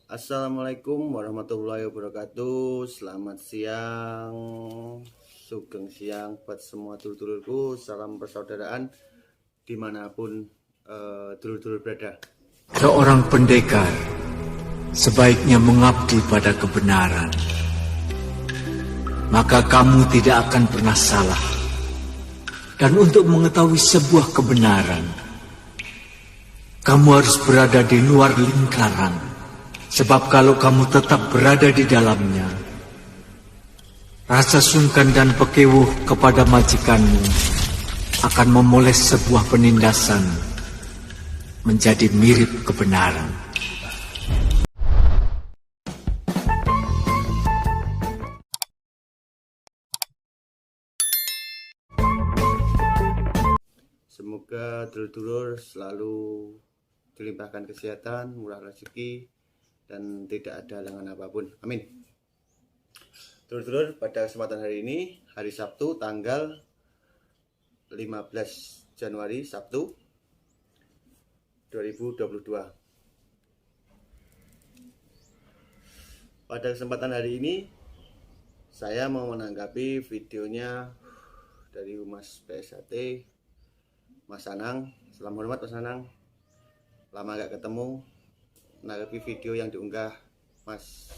Assalamualaikum warahmatullahi wabarakatuh. Selamat siang, sugeng siang buat semua dulur-dulurku. Salam persaudaraan dimanapun dulur-dulur berada. Seorang pendekar sebaiknya mengabdi pada kebenaran, maka kamu tidak akan pernah salah. Dan untuk mengetahui sebuah kebenaran, kamu harus berada di luar lingkaran. Sebab kalau kamu tetap berada di dalamnya, rasa sungkan dan pekewuh kepada majikanmu akan memoles sebuah penindasan menjadi mirip kebenaran. Semoga dulur-dulur selalu dilimpahkan kesehatan, murah rezeki, dan tidak ada halangan apapun. Amin. Dulur-dulur, pada kesempatan hari ini, hari Sabtu, tanggal 15 Januari, Sabtu 2022. Pada kesempatan hari ini, saya mau menanggapi videonya dari Humas PSHT, Mas Anang. Salam hormat Mas Anang, lama gak ketemu. Menanggapi video yang diunggah Mas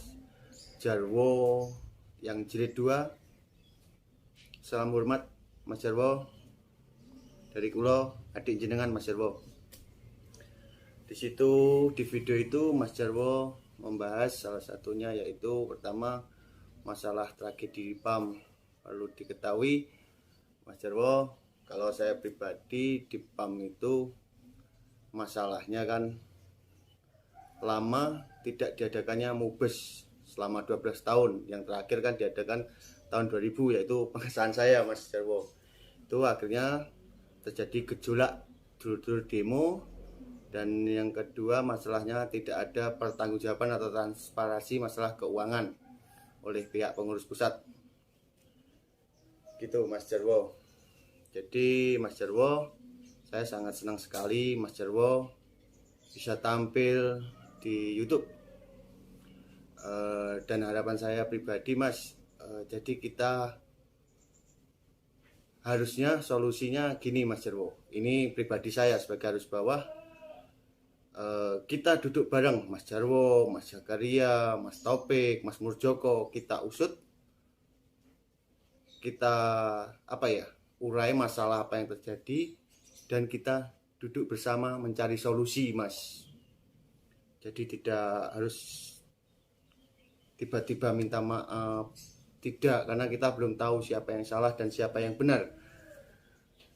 Jarwo yang jilid 2. Salam hormat Mas Jarwo, dari kulo adik jenengan Mas Jarwo. Di situ, di video itu Mas Jarwo membahas salah satunya yaitu pertama masalah tragedi PAM. Perlu diketahui Mas Jarwo, kalau saya pribadi di PAM itu masalahnya kan lama tidak diadakannya mubes selama 12 tahun. Yang terakhir kan diadakan tahun 2000, yaitu pengesahan saya Mas Jarwo. Itu akhirnya terjadi gejolak dulur-dulur demo. Dan yang kedua, masalahnya tidak ada pertanggungjawaban atau transparansi masalah keuangan oleh pihak pengurus pusat. Gitu Mas Jarwo. Jadi Mas Jarwo, saya sangat senang sekali Mas Jarwo bisa tampil di YouTube. Dan harapan saya pribadi Mas, jadi kita harusnya solusinya gini Mas Jarwo. Ini pribadi saya sebagai arus bawah. Kita duduk bareng Mas Jarwo, Mas Zakaria, Mas Taufik, Mas Murjoko, kita usut, kita urai masalah apa yang terjadi, dan kita duduk bersama mencari solusi Mas. Jadi tidak harus tiba-tiba minta maaf, tidak, karena kita belum tahu siapa yang salah dan siapa yang benar.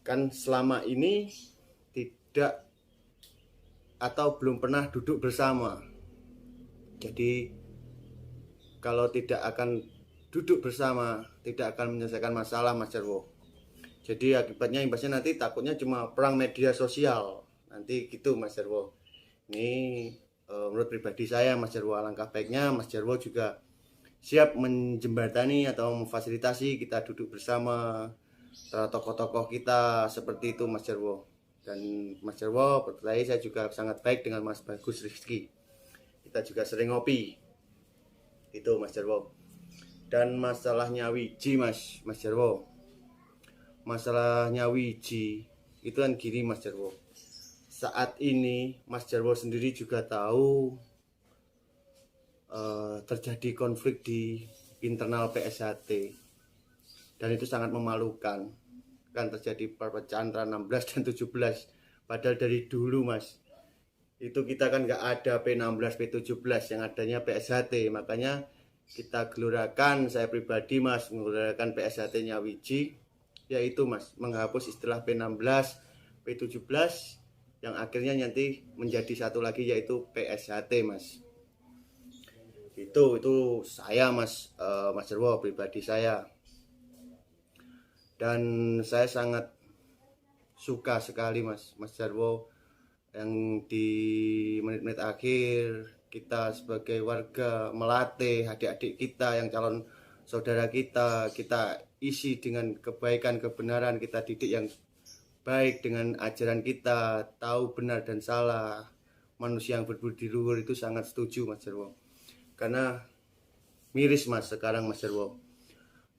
Kan selama ini tidak atau belum pernah duduk bersama. Jadi kalau tidak akan duduk bersama, tidak akan menyelesaikan masalah Mas Jarwo. Jadi akibatnya imbasnya nanti takutnya cuma perang media sosial. Nanti gitu Mas Jarwo. Ini menurut pribadi saya Mas Jarwo, alangkah baiknya Mas Jarwo juga siap menjembatani atau memfasilitasi kita duduk bersama antara tokoh-tokoh kita seperti itu Mas Jarwo. Dan Mas Jarwo percaya saya juga sangat baik dengan Mas Bagus Rizky. Kita juga sering ngopi. Itu Mas Jarwo. Dan masalahnya Wiji Mas Jarwo. Masalahnya Wiji itu kan gini Mas Jarwo. Saat ini Mas Jarwo sendiri juga tahu terjadi konflik di internal PSHT, dan itu sangat memalukan. Kan terjadi perpecahan antara 16 dan 17. Padahal dari dulu Mas, itu kita kan nggak ada P16, P17, yang adanya PSHT. Makanya kita gelurakan, saya pribadi Mas, menggelurakan PSHT-nya Wiji, yaitu Mas, menghapus istilah P16, P17, yang akhirnya nanti menjadi satu lagi yaitu PSHT Mas. Itu saya Mas, Mas Jarwo, pribadi saya. Dan saya sangat suka sekali Mas Jarwo yang di menit-menit akhir kita sebagai warga melatih adik-adik kita yang calon saudara kita isi dengan kebaikan, kebenaran, kita didik yang baik dengan ajaran kita, tahu benar dan salah, manusia yang berbudi luhur itu sangat setuju Mas Jarwo. Karena miris Mas sekarang Mas Jarwo.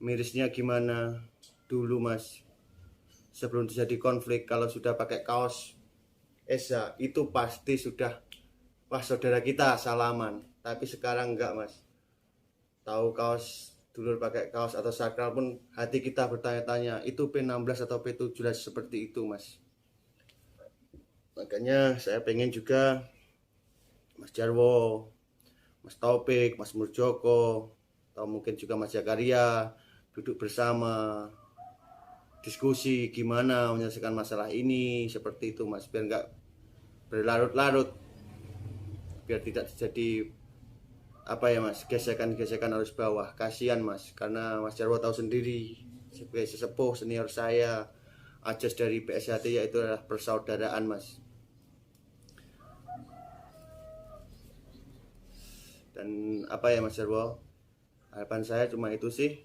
Mirisnya gimana? Dulu Mas, sebelum terjadi konflik, kalau sudah pakai kaos Esa itu pasti sudah, wah saudara kita salaman. Tapi sekarang enggak Mas. Tahu kaos dulur pakai kaos atau sakral pun hati kita bertanya-tanya, itu P16 atau P17 seperti itu Mas. Makanya saya pengen juga Mas Jarwo, Mas Taufik, Mas Murjoko, atau mungkin juga Mas Zakaria duduk bersama, diskusi gimana menyelesaikan masalah ini, seperti itu Mas, biar nggak berlarut-larut, biar tidak terjadi apa ya Mas, gesekan-gesekan arus bawah. Kasihan Mas, karena Mas Jarwo tahu sendiri sebagai sesepuh senior saya, ajas dari PSHT yaitu adalah persaudaraan Mas. Dan apa ya Mas Jarwo, harapan saya cuma itu sih.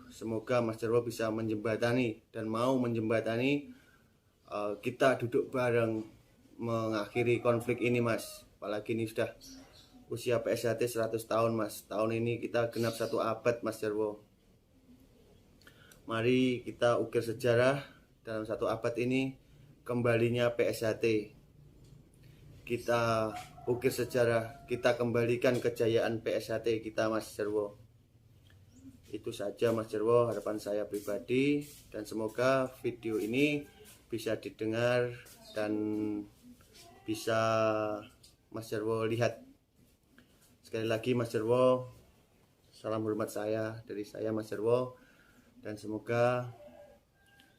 Semoga Mas Jarwo bisa menjembatani dan mau menjembatani, kita duduk bareng mengakhiri konflik ini Mas. Apalagi ini sudah usia PSHT 100 tahun Mas. Tahun ini kita genap 1 abad Mas Jarwo. Mari kita ukir sejarah dalam 1 abad ini, kembalinya PSHT. Kita ukir sejarah, kita kembalikan kejayaan PSHT kita Mas Jarwo. Itu saja Mas Jarwo harapan saya pribadi, dan semoga video ini bisa didengar dan bisa Mas Jarwo lihat. Sekali lagi Mas Jarwo, salam hormat saya dari saya Mas Jarwo, dan semoga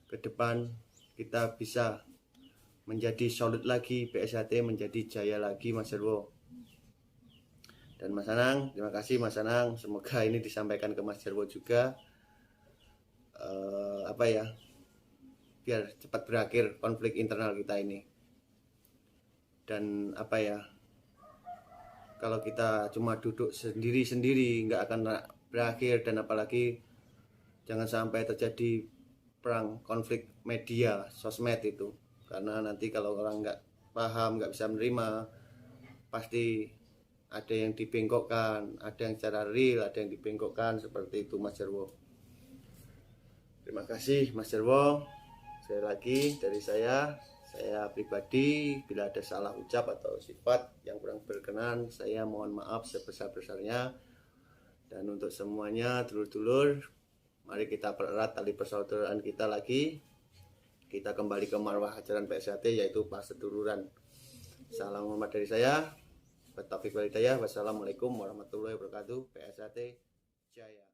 ke depan kita bisa menjadi solid lagi, PSHT menjadi jaya lagi Mas Jarwo. Dan Mas Anang, terima kasih Mas Anang, semoga ini disampaikan ke Mas Jarwo juga, apa ya, biar cepat berakhir konflik internal kita ini. Dan apa ya, kalau kita cuma duduk sendiri-sendiri nggak akan berakhir. Dan apalagi jangan sampai terjadi perang konflik media, sosmed itu. Karena nanti kalau orang nggak paham, nggak bisa menerima, pasti ada yang dibengkokkan, ada yang secara real, ada yang dibengkokkan, seperti itu Mas Jarwo. Terima kasih Mas Jarwo. Sekali lagi dari saya pribadi, bila ada salah ucap atau sifat yang kurang berkenan, saya mohon maaf sebesar-besarnya. Dan untuk semuanya dulur-dulur, mari kita pererat tali persaudaraan kita lagi. Kita kembali ke marwah ajaran PSHT, yaitu perseduluran. Salam hormat dari saya. Taufik Walhidayah. Wassalamualaikum warahmatullahi wabarakatuh. PSHT Jaya.